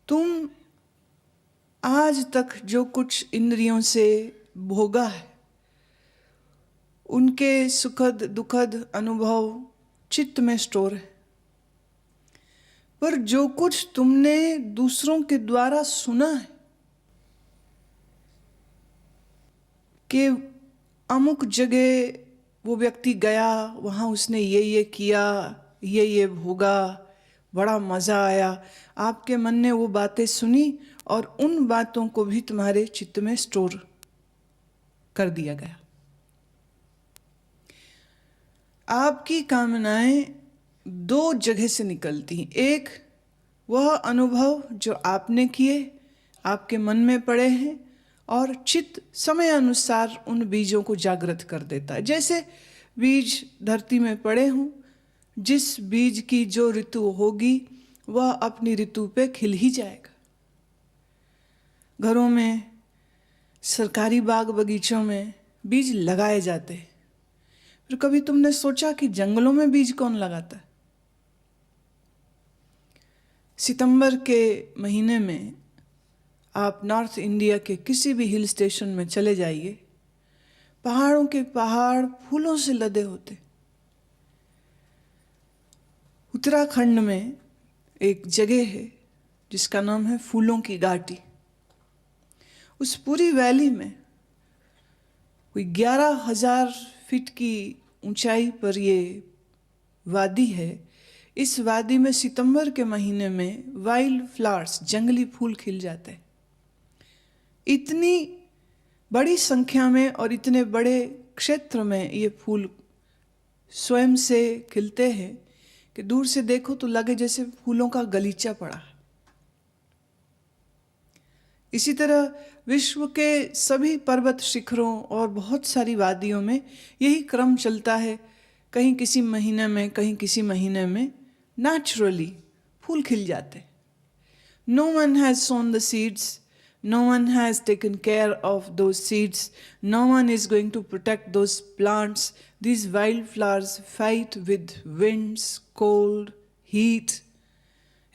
तुम आज तक जो कुछ इंद्रियों से भोगा है, उनके सुखद दुखद अनुभव चित्त में स्टोर है। पर जो कुछ तुमने दूसरों के द्वारा सुना है कि अमुक जगह वो व्यक्ति गया, वहाँ उसने ये किया, ये भोगा, बड़ा मज़ा आया, आपके मन ने वो बातें सुनी और उन बातों को भी तुम्हारे चित्त में स्टोर कर दिया गया। आपकी कामनाएं दो जगह से निकलती हैं। एक वह अनुभव जो आपने किए, आपके मन में पड़े हैं, और चित्त समय अनुसार उन बीजों को जागृत कर देता है। जैसे बीज धरती में पड़े हों, जिस बीज की जो ऋतु होगी वह अपनी ऋतु पे खिल ही जाएगा। घरों में, सरकारी बाग बगीचों में बीज लगाए जाते हैं। फिर कभी तुमने सोचा कि जंगलों में बीज कौन लगाता है? सितंबर के महीने में आप नॉर्थ इंडिया के किसी भी हिल स्टेशन में चले जाइए, पहाड़ों के पहाड़ फूलों से लदे होते। उत्तराखंड में एक जगह है जिसका नाम है फूलों की घाटी। उस पूरी वैली में कोई 11,000 फीट की ऊंचाई पर ये वादी है। इस वादी में सितंबर के महीने में वाइल्ड फ्लावर्स, जंगली फूल खिल जाते हैं। इतनी बड़ी संख्या में और इतने बड़े क्षेत्र में ये फूल स्वयं से खिलते हैं कि दूर से देखो तो लगे जैसे फूलों का गलीचा पड़ा है। इसी तरह विश्व के सभी पर्वत शिखरों और बहुत सारी वादियों में यही क्रम चलता है। कहीं किसी महीने में, कहीं किसी महीने में नेचुरली फूल खिल जाते। No one has sown the seeds, no one has taken care of those seeds, no one is going to protect those plants. These wildflowers fight with winds, cold, heat,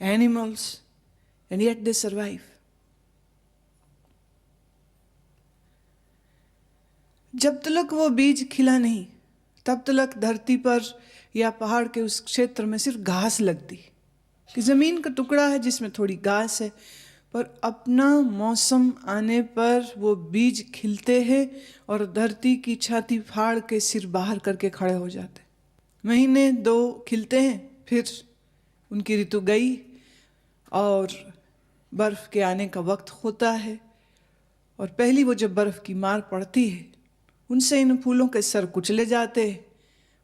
animals, and yet they survive. जब तक वो बीज खिला नहीं, तब तक धरती पर या पहाड़ के उस क्षेत्र में सिर्फ घास लगती कि ज़मीन का टुकड़ा है जिसमें थोड़ी घास है। पर अपना मौसम आने पर वो बीज खिलते हैं और धरती की छाती फाड़ के सिर बाहर करके खड़े हो जाते। महीने 2 खिलते हैं, फिर उनकी ऋतु गई और बर्फ़ के आने का वक्त होता है। और पहली वो जब बर्फ़ की मार पड़ती है, उनसे इन फूलों के सर कुचले जाते,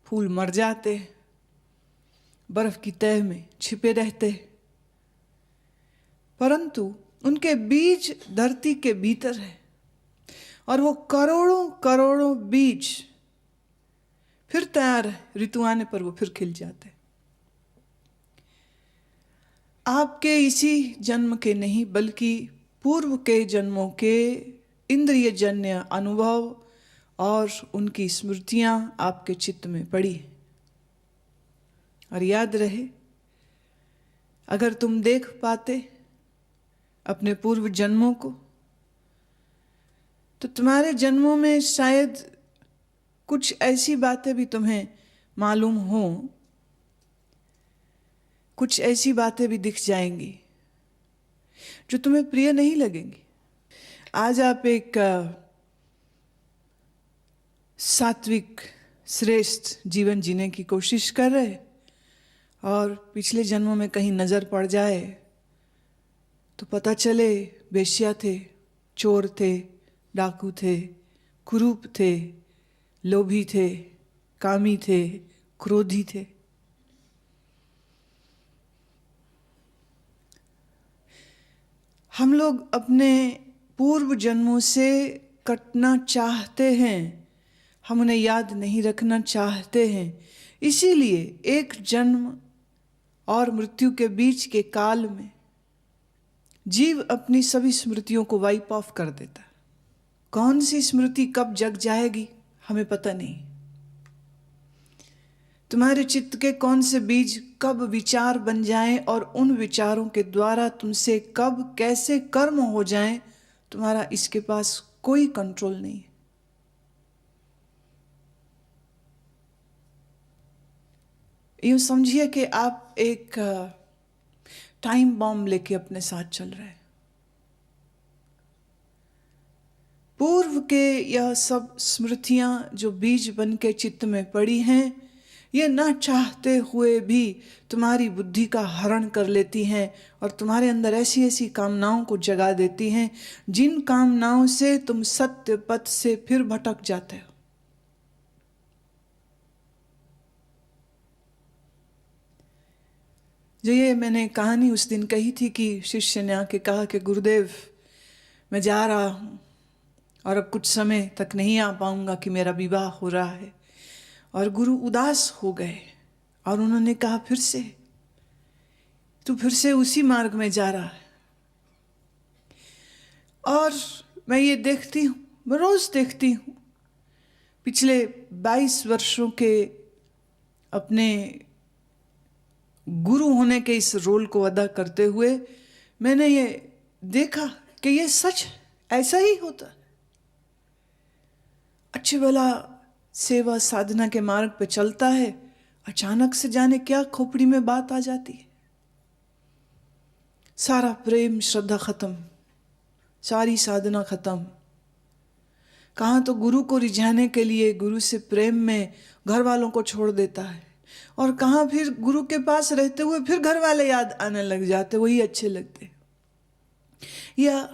फूल मर जाते, बर्फ की तह में छिपे रहते। परंतु उनके बीज धरती के भीतर है और वो करोड़ों करोड़ों बीज फिर तैयार है, ऋतु आने पर वो फिर खिल जाते। आपके इसी जन्म के नहीं बल्कि पूर्व के जन्मों के इंद्रिय जन्य अनुभव और उनकी स्मृतियां आपके चित्त में पड़ी। और याद रहे, अगर तुम देख पाते अपने पूर्व जन्मों को, तो तुम्हारे जन्मों में शायद कुछ ऐसी बातें भी तुम्हें मालूम हो, कुछ ऐसी बातें भी दिख जाएंगी जो तुम्हें प्रिय नहीं लगेंगी। आज आप एक सात्विक श्रेष्ठ जीवन जीने की कोशिश कर रहे, और पिछले जन्मों में कहीं नज़र पड़ जाए तो पता चले वेश्या थे, चोर थे, डाकू थे, कुरूप थे, लोभी थे, कामी थे, क्रोधी थे। हम लोग अपने पूर्व जन्मों से कटना चाहते हैं, हम उन्हें याद नहीं रखना चाहते हैं। इसीलिए एक जन्म और मृत्यु के बीच के काल में जीव अपनी सभी स्मृतियों को वाइप ऑफ कर देता। कौन सी स्मृति कब जग जाएगी हमें पता नहीं। तुम्हारे चित्त के कौन से बीज कब विचार बन जाएं और उन विचारों के द्वारा तुमसे कब कैसे कर्म हो जाएं, तुम्हारा इसके पास कोई कंट्रोल नहीं। यूं समझिए कि आप एक टाइम बॉम्ब लेके अपने साथ चल रहे हैं। पूर्व के यह सब स्मृतियां जो बीज बन के चित्त में पड़ी हैं, ये ना चाहते हुए भी तुम्हारी बुद्धि का हरण कर लेती हैं और तुम्हारे अंदर ऐसी ऐसी कामनाओं को जगा देती हैं जिन कामनाओं से तुम सत्य पथ से फिर भटक जाते हो। जो ये मैंने कहानी उस दिन कही थी कि शिष्य ने आके कहा कि गुरुदेव मैं जा रहा हूँ और अब कुछ समय तक नहीं आ पाऊंगा कि मेरा विवाह हो रहा है। और गुरु उदास हो गए और उन्होंने कहा फिर से तू फिर से उसी मार्ग में जा रहा है। और मैं ये देखती हूँ, मैं रोज देखती हूँ, पिछले 22 वर्षों के अपने गुरु होने के इस रोल को अदा करते हुए मैंने ये देखा कि ये सच ऐसा ही होता है। अच्छे भला सेवा साधना के मार्ग पे चलता है, अचानक से जाने क्या खोपड़ी में बात आ जाती है, सारा प्रेम श्रद्धा खत्म, सारी साधना खत्म। कहाँ तो गुरु को रिझाने के लिए गुरु से प्रेम में घर वालों को छोड़ देता है और कहाँ फिर गुरु के पास रहते हुए फिर घर वाले याद आने लग जाते, वही अच्छे लगते। या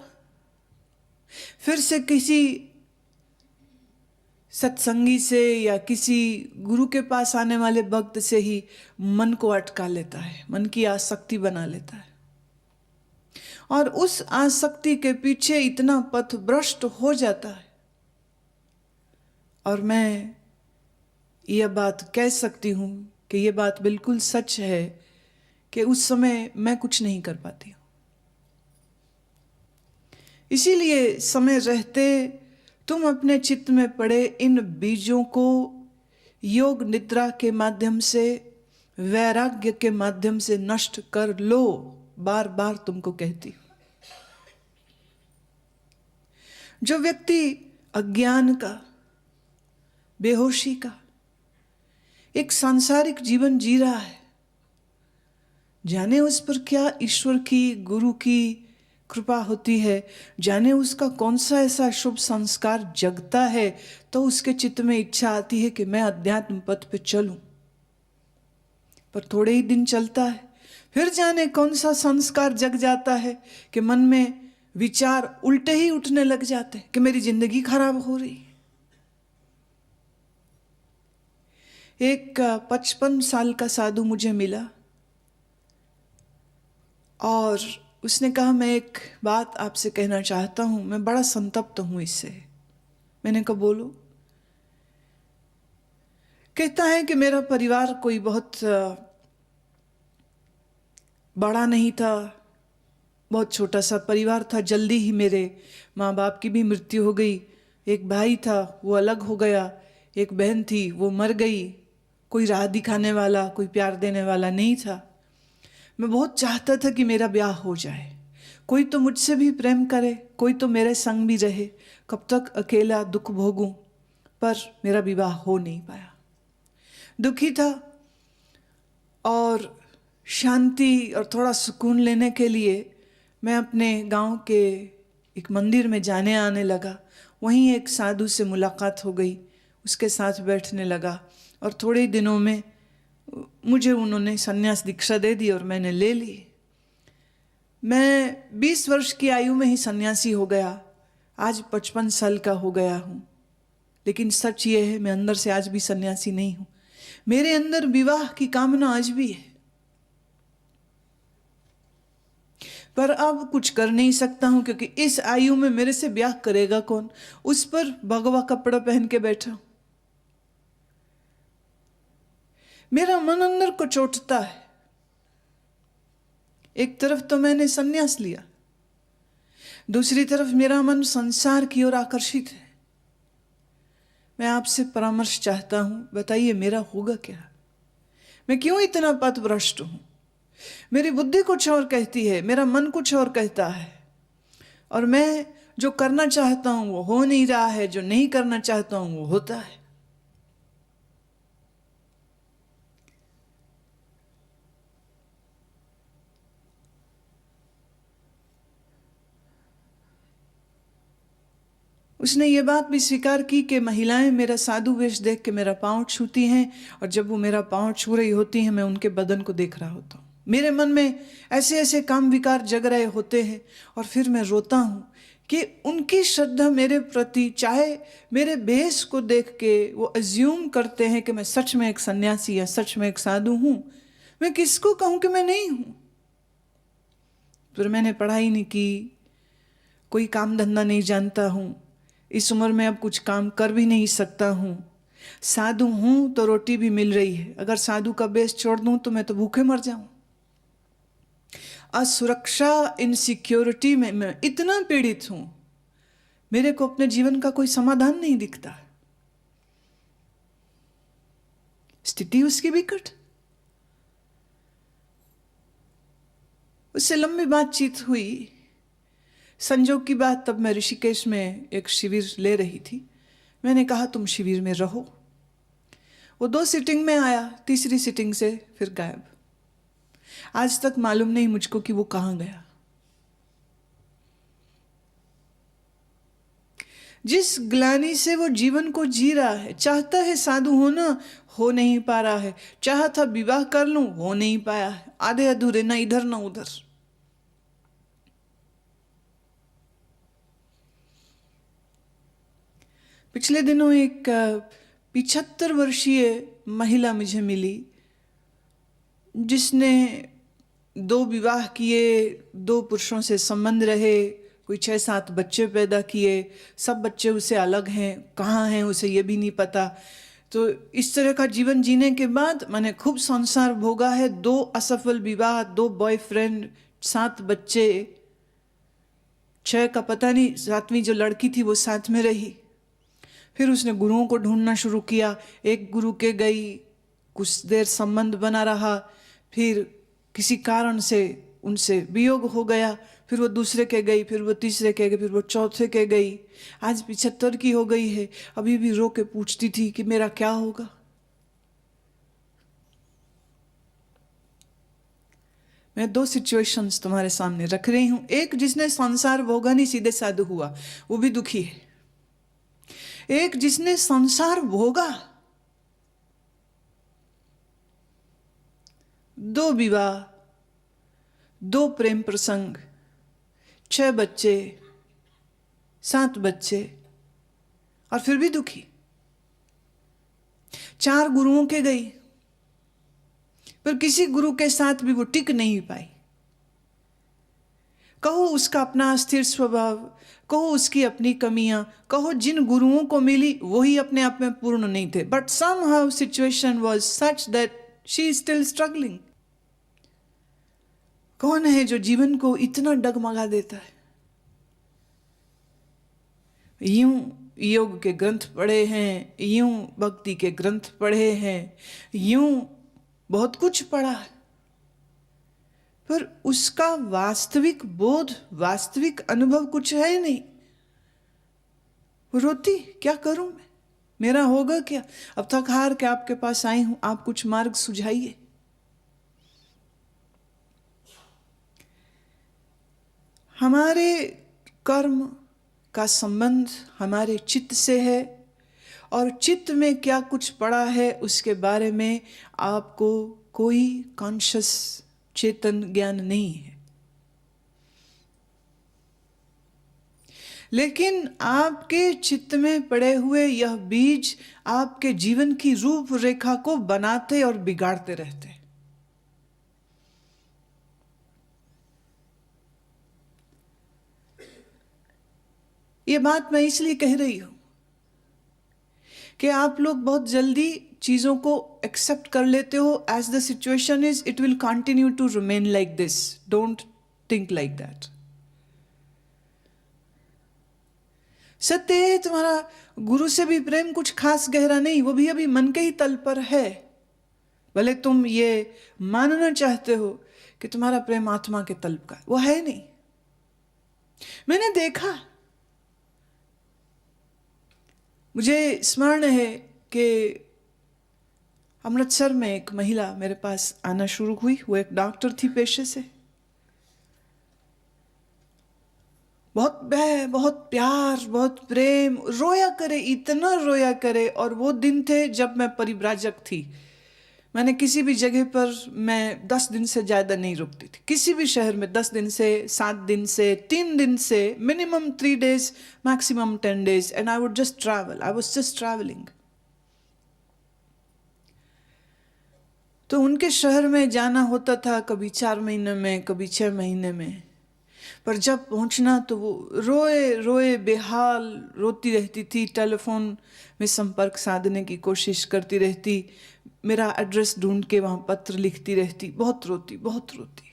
फिर से किसी सत्संगी से या किसी गुरु के पास आने वाले भक्त से ही मन को अटका लेता है, मन की आसक्ति बना लेता है और उस आसक्ति के पीछे इतना पथ भ्रष्ट हो जाता है। और मैं यह बात कह सकती हूँ कि यह बात बिल्कुल सच है कि उस समय मैं कुछ नहीं कर पाती हूँ। इसीलिए समय रहते तुम अपने चित्त में पड़े इन बीजों को योग निद्रा के माध्यम से, वैराग्य के माध्यम से नष्ट कर लो। बार बार तुमको कहती हूं। जो व्यक्ति अज्ञान का, बेहोशी का एक सांसारिक जीवन जी रहा है, जाने उस पर क्या ईश्वर की, गुरु की कृपा होती है, जाने उसका कौन सा ऐसा शुभ संस्कार जगता है तो उसके चित्त में इच्छा आती है कि मैं अध्यात्म पथ पे चलूं। पर थोड़े ही दिन चलता है, फिर जाने कौन सा संस्कार जग जाता है कि मन में विचार उल्टे ही उठने लग जाते हैं कि मेरी जिंदगी खराब हो रही। एक 55 साल का साधु मुझे मिला और उसने कहा मैं एक बात आपसे कहना चाहता हूं, मैं बड़ा संतप्त हूं इससे। मैंने कहा बोलो। कहता है कि मेरा परिवार कोई बहुत बड़ा नहीं था, बहुत छोटा सा परिवार था। जल्दी ही मेरे माँ बाप की भी मृत्यु हो गई। एक भाई था वो अलग हो गया, एक बहन थी वो मर गई। कोई राह दिखाने वाला, कोई प्यार देने वाला नहीं था। मैं बहुत चाहता था कि मेरा ब्याह हो जाए, कोई तो मुझसे भी प्रेम करे, कोई तो मेरे संग भी रहे, कब तक अकेला दुख भोगूं। पर मेरा विवाह हो नहीं पाया। दुखी था और शांति और थोड़ा सुकून लेने के लिए मैं अपने गांव के एक मंदिर में जाने आने लगा। वहीं एक साधु से मुलाकात हो गई, उसके साथ बैठने लगा और थोड़े ही दिनों में मुझे उन्होंने संन्यास दीक्षा दे दी और मैंने ले ली। मैं 20 वर्ष की आयु में ही सन्यासी हो गया, आज 55 साल का हो गया हूँ। लेकिन सच ये है मैं अंदर से आज भी सन्यासी नहीं हूँ। मेरे अंदर विवाह की कामना आज भी है, पर अब कुछ कर नहीं सकता हूँ क्योंकि इस आयु में मेरे से ब्याह करेगा कौन। उस पर भगवा कपड़ा पहन के बैठा। मेरा मन अंदर को चोटता है। एक तरफ तो मैंने संन्यास लिया, दूसरी तरफ मेरा मन संसार की ओर आकर्षित है। मैं आपसे परामर्श चाहता हूं, बताइए मेरा होगा क्या। मैं क्यों इतना पथभ्रष्ट हूं? मेरी बुद्धि कुछ और कहती है, मेरा मन कुछ और कहता है, और मैं जो करना चाहता हूं वो हो नहीं रहा है, जो नहीं करना चाहता हूं वो होता है। उसने ये बात भी स्वीकार की कि महिलाएं मेरा साधु वेश देख के मेरा पांव छूती हैं, और जब वो मेरा पांव छू रही होती हैं मैं उनके बदन को देख रहा होता हूँ। मेरे मन में ऐसे ऐसे काम विकार जग रहे होते हैं, और फिर मैं रोता हूँ कि उनकी श्रद्धा मेरे प्रति, चाहे मेरे भेष को देख के वो अज्यूम करते हैं कि मैं सच में एक सन्यासी या सच में एक साधु हूँ। मैं किसको कहूँ कि मैं नहीं हूँ? फिर मैंने पढ़ाई नहीं की, कोई काम धंधा नहीं जानता हूँ, इस उम्र में अब कुछ काम कर भी नहीं सकता हूँ। साधु हूँ तो रोटी भी मिल रही है, अगर साधु का बेस छोड़ दूँ तो मैं तो भूखे मर जाऊँ। असुरक्षा, इनसिक्योरिटी में मैं इतना पीड़ित हूँ, मेरे को अपने जीवन का कोई समाधान नहीं दिखता। स्थिति उसकी विकट। उससे लंबी बातचीत हुई। संजोग की बात, तब मैं ऋषिकेश में एक शिविर ले रही थी। मैंने कहा तुम शिविर में रहो। वो 2 सीटिंग में आया, तीसरी सीटिंग से फिर गायब। आज तक मालूम नहीं मुझको कि वो कहाँ गया। जिस ग्लानि से वो जीवन को जी रहा है, चाहता है साधु होना, हो नहीं पा रहा है। चाहा था विवाह कर लूं, हो नहीं पाया है। आधे अधूरे, ना इधर ना उधर। पिछले दिनों एक 75 वर्षीय महिला मुझे मिली, जिसने 2 विवाह किए, 2 पुरुषों से संबंध रहे, कोई 6-7 बच्चे पैदा किए। सब बच्चे उसे अलग हैं, कहाँ हैं उसे ये भी नहीं पता। तो इस तरह का जीवन जीने के बाद मैंने खूब संसार भोगा है। 2 असफल विवाह, 2 बॉयफ्रेंड, 7 बच्चे, 6 का पता नहीं, 7वीं जो लड़की थी वो साथ में रही। फिर उसने गुरुओं को ढूंढना शुरू किया। एक गुरु के गई, कुछ देर संबंध बना रहा, फिर किसी कारण से उनसे वियोग हो गया। फिर वो दूसरे के गई, फिर वो तीसरे के गई, फिर वो चौथे के गई। आज 75 की हो गई है, अभी भी रो के पूछती थी कि मेरा क्या होगा। मैं 2 सिचुएशंस तुम्हारे सामने रख रही हूं। एक जिसने संसार भोगा नहीं, सीधे साधु हुआ, वो भी दुखी है। एक जिसने संसार भोगा, 2 विवाह, 2 प्रेम प्रसंग, 6 बच्चे, 7 बच्चे, और फिर भी दुखी। 4 गुरुओं के गई, पर किसी गुरु के साथ भी वो टिक नहीं पाई। कहो उसका अपना अस्थिर स्वभाव, कहो उसकी अपनी कमियां, कहो जिन गुरुओं को मिली वही अपने आप में पूर्ण नहीं थे, but somehow situation was such that she is still struggling. कौन है जो जीवन को इतना डगमगा देता है? यूं योग के ग्रंथ पढ़े हैं, यूं भक्ति के ग्रंथ पढ़े हैं, यूं बहुत कुछ पढ़ा है, पर उसका वास्तविक बोध, वास्तविक अनुभव कुछ है नहीं। रोती, क्या करूं मैं, मेरा होगा क्या? अब थक हार के आपके पास आई हूं, आप कुछ मार्ग सुझाइए। हमारे कर्म का संबंध हमारे चित्त से है, और चित्त में क्या कुछ पड़ा है उसके बारे में आपको कोई कॉन्शियस चेतन ज्ञान नहीं है। लेकिन आपके चित्त में पड़े हुए यह बीज आपके जीवन की रूपरेखा को बनाते और बिगाड़ते रहते हैं। ये बात मैं इसलिए कह रही हूं कि आप लोग बहुत जल्दी चीजों को एक्सेप्ट कर लेते हो। As the situation is, it will continue to remain like this, don't think like that. सत्य है, तुम्हारा गुरु से भी प्रेम कुछ खास गहरा नहीं, वो भी अभी मन के ही तल पर है। भले तुम ये मानना चाहते हो कि तुम्हारा प्रेम आत्मा के तलब का, वो है नहीं। मैंने देखा, मुझे स्मरण है कि अमृतसर में एक महिला मेरे पास आना शुरू हुई। वो एक डॉक्टर थी पेशे से। बहुत बहुत प्यार, बहुत प्रेम, रोया करे, इतना रोया करे। और वो दिन थे जब मैं परिव्राजक थी। मैंने किसी भी जगह पर मैं 10 दिन से ज़्यादा नहीं रुकती थी। किसी भी शहर में 10 दिन से, 7 दिन से, 3 दिन से, minimum 3 days, maximum 10 days, and I would just travel. I was just travelling. तो उनके शहर में जाना होता था, कभी 4 महीने में, कभी 6 महीने में। पर जब पहुंचना तो वो रोए रोए बेहाल रोती रहती थी। टेलीफोन में संपर्क साधने की कोशिश करती रहती, मेरा एड्रेस ढूंढ के वहाँ पत्र लिखती रहती, बहुत रोती, बहुत रोती।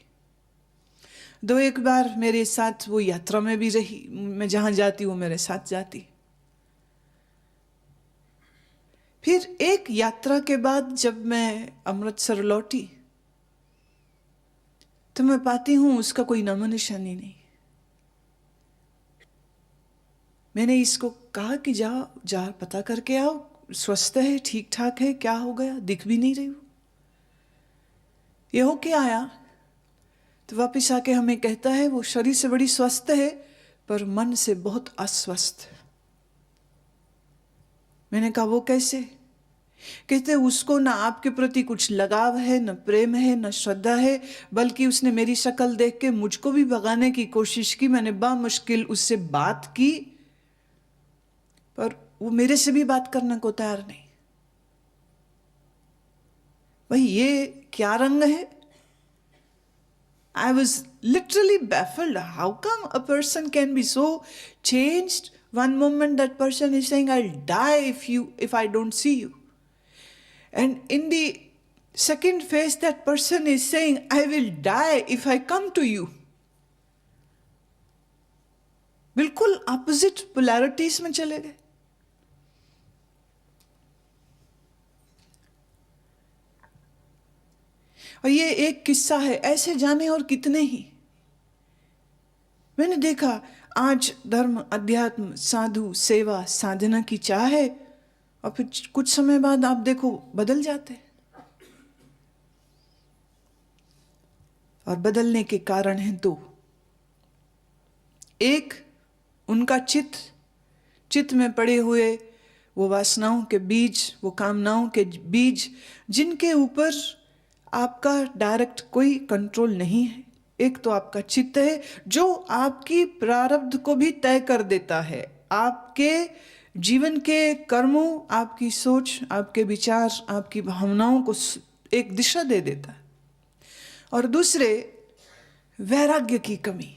2-1 बार मेरे साथ वो यात्रा में भी रही। मैं जहाँ जाती वो मेरे साथ जाती। फिर एक यात्रा के बाद जब मैं अमृतसर लौटी तो मैं पाती हूँ उसका कोई नामो निशानी नहीं। मैंने इसको कहा कि जाओ, जा पता करके आओ, स्वस्थ है, ठीक ठाक है, क्या हो गया, दिख भी नहीं रही हो। ये हो के आया तो वापिस आके हमें कहता है वो शरीर से बड़ी स्वस्थ है पर मन से बहुत अस्वस्थ। मैंने कहा वो कैसे? कहते उसको ना आपके प्रति कुछ लगाव है, न प्रेम है, न श्रद्धा है, बल्कि उसने मेरी शक्ल देख के मुझको भी भगाने की कोशिश की। मैंने बामुश्किल उससे बात की पर वो मेरे से भी बात करने को तैयार नहीं। भाई ये क्या रंग है? I was literally baffled. How come a person can be so changed? One moment that person is saying, I'll die if I don't see you. And in the second phase, that person is saying, I will die if I come to you. बिल्कुल opposite polarities में चले गए। और ये एक किस्सा है, ऐसे जाने और कितने ही। मैंने देखा आज धर्म, अध्यात्म, साधु, सेवा, साधना की चाह है और फिर कुछ समय बाद आप देखो बदल जाते। और बदलने के कारण हैं दो। एक, उनका चित्त में पड़े हुए वो वासनाओं के बीज, वो कामनाओं के बीज, जिनके ऊपर आपका डायरेक्ट कोई कंट्रोल नहीं है। एक तो आपका चित्त है जो आपकी प्रारब्ध को भी तय कर देता है, आपके जीवन के कर्मों, आपकी सोच, आपके विचार, आपकी भावनाओं को एक दिशा दे देता है। और दूसरे, वैराग्य की कमी।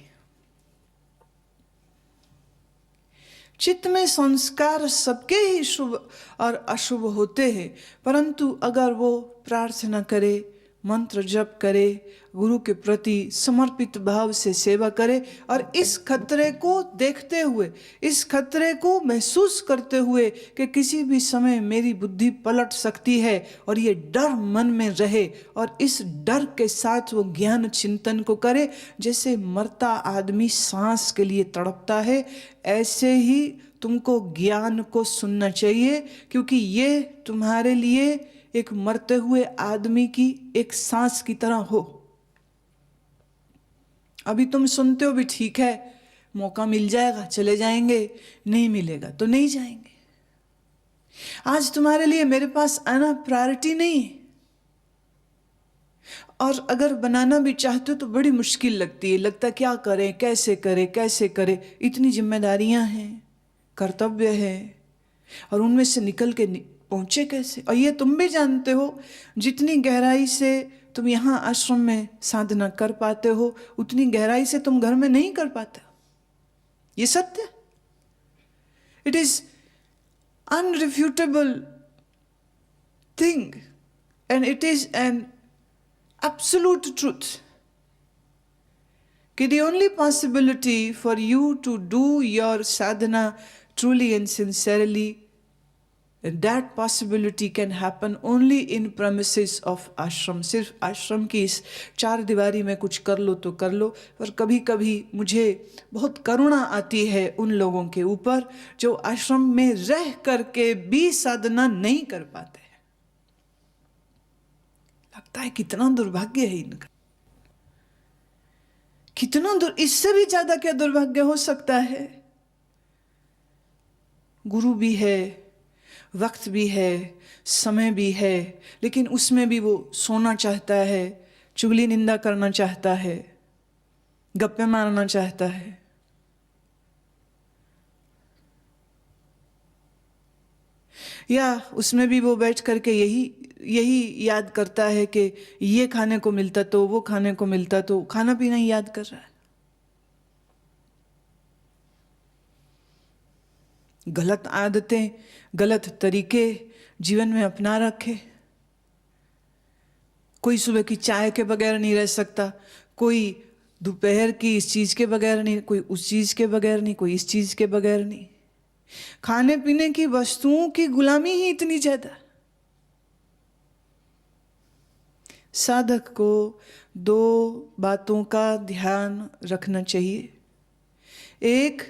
चित्त में संस्कार सबके ही शुभ और अशुभ होते हैं, परंतु अगर वो प्रार्थना करे, मंत्र जप करे, गुरु के प्रति समर्पित भाव से सेवा करे और इस खतरे को देखते हुए, इस खतरे को महसूस करते हुए कि किसी भी समय मेरी बुद्धि पलट सकती है और ये डर मन में रहे, और इस डर के साथ वो ज्ञान चिंतन को करे। जैसे मरता आदमी सांस के लिए तड़पता है, ऐसे ही तुमको ज्ञान को सुनना चाहिए, क्योंकि ये तुम्हारे लिए एक मरते हुए आदमी की एक सांस की तरह हो। अभी तुम सुनते हो भी ठीक है, मौका मिल जाएगा चले जाएंगे, नहीं मिलेगा तो नहीं जाएंगे। आज तुम्हारे लिए मेरे पास आना प्रायोरिटी नहीं है, और अगर बनाना भी चाहते हो तो बड़ी मुश्किल लगती है। लगता क्या करें, कैसे करें, कैसे करें, इतनी जिम्मेदारियां हैं, कर्तव्य है, और उनमें से निकल के पहुंचे कैसे। और ये तुम भी जानते हो, जितनी गहराई से तुम यहाँ आश्रम में साधना कर पाते हो, उतनी गहराई से तुम घर में नहीं कर पाते। ये सत्य, it is unrefutable thing and it is an absolute truth कि the only possibility for you to do your sadhana truly and sincerely That possibility can happen only in premises of ashram. सिर्फ आश्रम की इस चार दीवारी में कुछ कर लो तो कर लो, पर कभी कभी मुझे बहुत करुणा आती है उन लोगों के ऊपर जो आश्रम में रह करके भी साधना नहीं कर पाते हैं। लगता है कितना दुर्भाग्य है इनका, कितना इससे भी ज्यादा क्या दुर्भाग्य हो सकता है। गुरु भी है, वक्त भी है, समय भी है, लेकिन उसमें भी वो सोना चाहता है, चुगली निंदा करना चाहता है, गप्पे मारना चाहता है। या उसमें भी वो बैठ करके यही याद करता है कि ये खाने को मिलता तो, वो खाने को मिलता तो, खाना पीना ही याद कर रहा है। गलत आदतें, गलत तरीके जीवन में अपना रखे। कोई सुबह की चाय के बगैर नहीं रह सकता, कोई दोपहर की इस चीज के बगैर नहीं, कोई उस चीज के बगैर नहीं, कोई इस चीज के बगैर नहीं। खाने पीने की वस्तुओं की गुलामी ही इतनी ज्यादा। साधक को दो बातों का ध्यान रखना चाहिए। एक,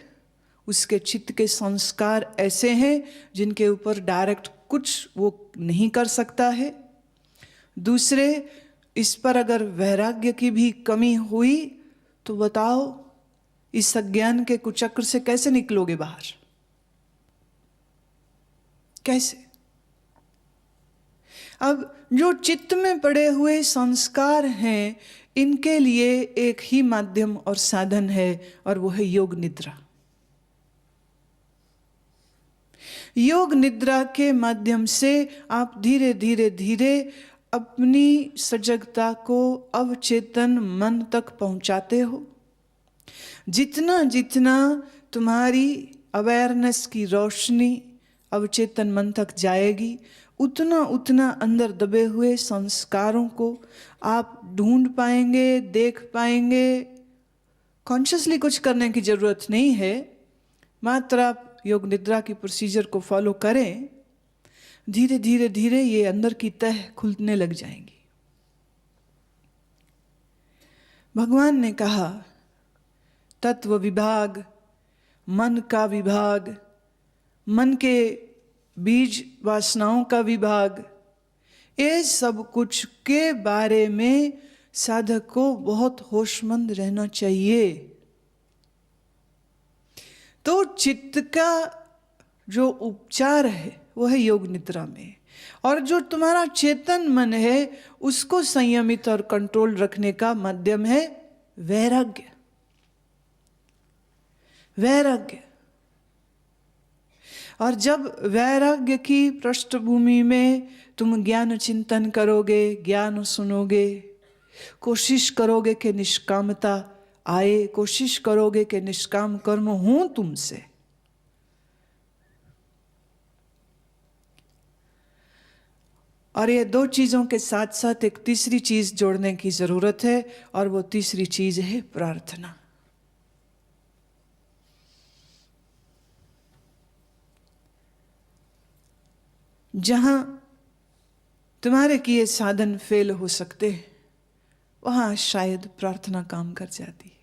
उसके चित्त के संस्कार ऐसे हैं जिनके ऊपर डायरेक्ट कुछ वो नहीं कर सकता है। दूसरे, इस पर अगर वैराग्य की भी कमी हुई तो बताओ इस अज्ञान के कुचक्र से कैसे निकलोगे बाहर, कैसे? अब जो चित्त में पड़े हुए संस्कार हैं, इनके लिए एक ही माध्यम और साधन है, और वो है योग निद्रा। योग निद्रा के माध्यम से आप धीरे धीरे धीरे अपनी सजगता को अवचेतन मन तक पहुंचाते हो। जितना जितना तुम्हारी अवेयरनेस की रोशनी अवचेतन मन तक जाएगी, उतना उतना अंदर दबे हुए संस्कारों को आप ढूंढ पाएंगे, देख पाएंगे। कॉन्शियसली कुछ करने की जरूरत नहीं है, मात्र आप योग निद्रा की प्रोसीजर को फॉलो करें, धीरे धीरे धीरे ये अंदर की तह खुलने लग जाएंगी। भगवान ने कहा तत्व विभाग, मन का विभाग, मन के बीज वासनाओं का विभाग, ये सब कुछ के बारे में साधक को बहुत होशमंद रहना चाहिए। तो चित्त का जो उपचार है वो है योग निद्रा में, और जो तुम्हारा चेतन मन है उसको संयमित और कंट्रोल रखने का माध्यम है वैराग्य। वैराग्य, और जब वैराग्य की पृष्ठभूमि में तुम ज्ञान चिंतन करोगे, ज्ञान सुनोगे, कोशिश करोगे कि निष्कामता आए, कोशिश करोगे कि निष्काम कर्म हूं तुमसे, और ये दो चीजों के साथ साथ एक तीसरी चीज जोड़ने की जरूरत है, और वो तीसरी चीज है प्रार्थना। जहां तुम्हारे किए साधन फेल हो सकते हैं, वहां शायद प्रार्थना काम कर जाती है।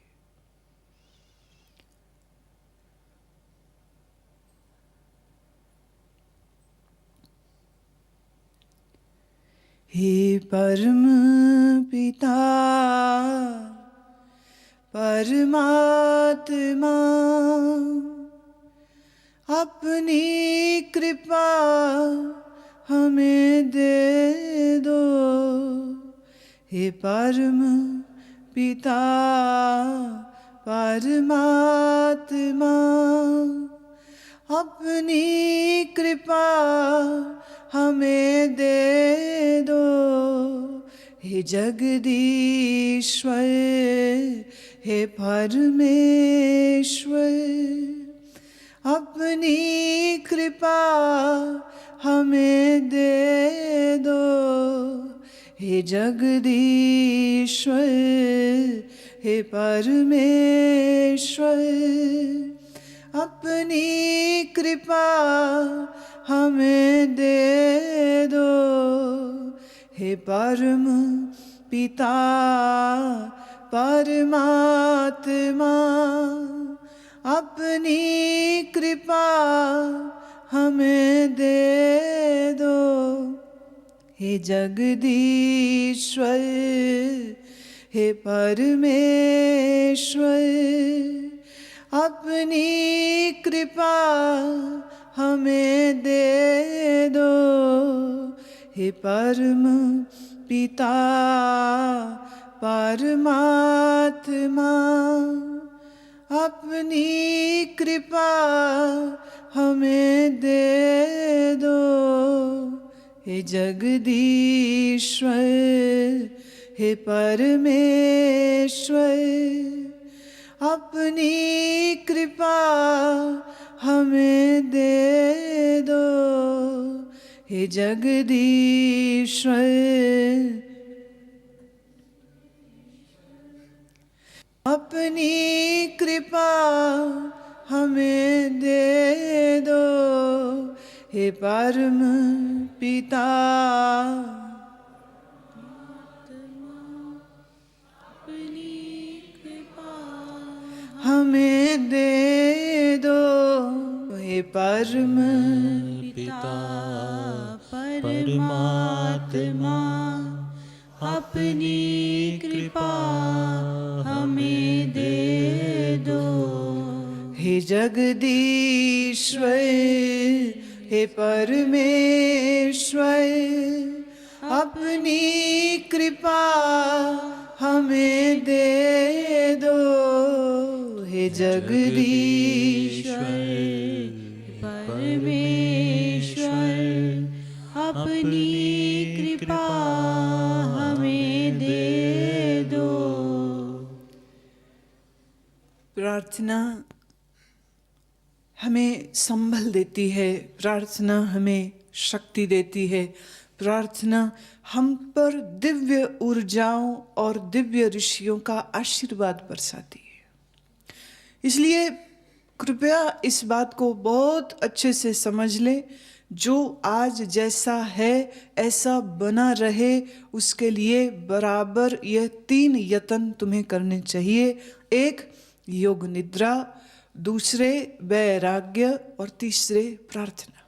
हे परम पिता परमात्मा, अपनी कृपा हमें दे दो। हे परम पिता परमात्मा, अपनी कृपा हमें दे दो। हे जगदीश्वर, हे परमेश्वर, अपनी कृपा हमें दे दो। हे जगदीश्वर, हे परमेश्वर, अपनी कृपा हमें दे दो। हे परम पिता परमात्मा, अपनी कृपा हमें दे दो। हे जगदीश्वर, हे परमेश्वर, अपनी कृपा हमें दे दो। हे परम पिता परमात्मा, अपनी कृपा हमें दे दो। हे जगदीश्वर, हे परमेश्वर, अपनी कृपा हमें दे दो। हे जगदीश्वर, अपनी कृपा हमें दे दो। हे परम पिता हमें दे दो। हे परम पिता परमात्मा, अपनी कृपा हमें दे दो। हे जगदीश्वर, हे परमेश्वर, अपनी कृपा हमें दे दो। हे जगदीश्वर, परमेश्वर, अपनी कृपा हमें दे दो। प्रार्थना हमें संबल देती है, प्रार्थना हमें शक्ति देती है, प्रार्थना हम पर दिव्य ऊर्जाओं और दिव्य ऋषियों का आशीर्वाद बरसाती है। इसलिए कृपया इस बात को बहुत अच्छे से समझ लें, जो आज जैसा है ऐसा बना रहे, उसके लिए बराबर यह 3 यत्न तुम्हें करने चाहिए। एक, योग निद्रा, दूसरे वैराग्य और तीसरे प्रार्थना।